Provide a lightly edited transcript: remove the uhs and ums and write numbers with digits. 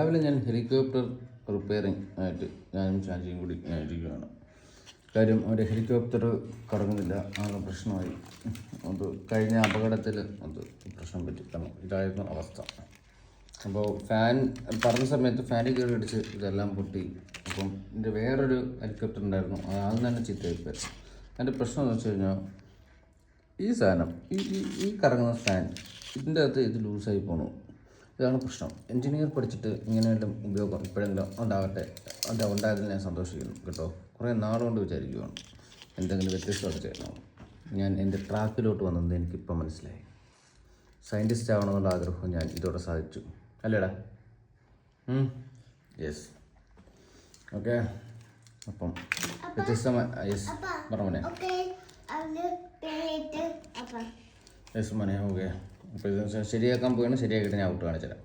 രാവിലെ ഞാൻ helicopter repairing ആയിട്ട് ഞാനും ചാച്ചിയും കൂടി ഇരിക്കുകയാണ്. കാര്യം അവരുടെ ഹെലികോപ്റ്റർ കറങ്ങുന്നില്ല, ആകെ പ്രശ്നമായി. അത് കഴിഞ്ഞ അപകടത്തിൽ അത് പ്രശ്നം പറ്റി. കാരണം ഇതായിരുന്നു അവസ്ഥ. അപ്പോൾ ഫാൻ പറഞ്ഞ സമയത്ത് ഫാനിൽ കയറി അടിച്ച് ഇതെല്ലാം പൊട്ടി. അപ്പം എൻ്റെ വേറൊരു ഹെലികോപ്റ്റർ ഉണ്ടായിരുന്നു, അത് തന്നെ ചീത്തയായിപ്പോയി. അതിൻ്റെ പ്രശ്നം എന്ന് വെച്ച് കഴിഞ്ഞാൽ ഈ സാധനം ഈ കറങ്ങുന്ന ഫാൻ ഇതിൻ്റെ അകത്ത് ഇത് ലൂസായി പോകണു. ഇതാണ് പ്രശ്നം. എൻജിനീയർ പഠിച്ചിട്ട് ഇങ്ങനെയെല്ലാം ഉപയോഗം ഇപ്പോഴെങ്കിലും ഉണ്ടാകട്ടെ. അത് ഉണ്ടായതിൽ ഞാൻ സന്തോഷിക്കുന്നു കേട്ടോ. കുറേ നാളുകൊണ്ട് വിചാരിക്കുകയാണ് എന്തെങ്കിലും വ്യത്യസ്തമായിട്ട് ചെയ്യണം. ഞാൻ എൻ്റെ ട്രാക്കിലോട്ട് വന്നത് എനിക്കിപ്പോൾ മനസ്സിലായി. സയൻറ്റിസ്റ്റ് ആവണമെന്നുള്ള ആഗ്രഹം ഞാൻ ഇതോടെ സാധിച്ചു. അല്ലേടാ? Yes, okay. അപ്പം വ്യത്യസ്തമായ യെസ് പറഞ്ഞേ. യെസ് മനെ ഓക്കെ. അപ്പോൾ ഇത് ശരിയാക്കാൻ പോയാണ്. ശരിയാക്കിയിട്ട് ഞാൻ ഔട്ട് കാണിച്ചു തരാം.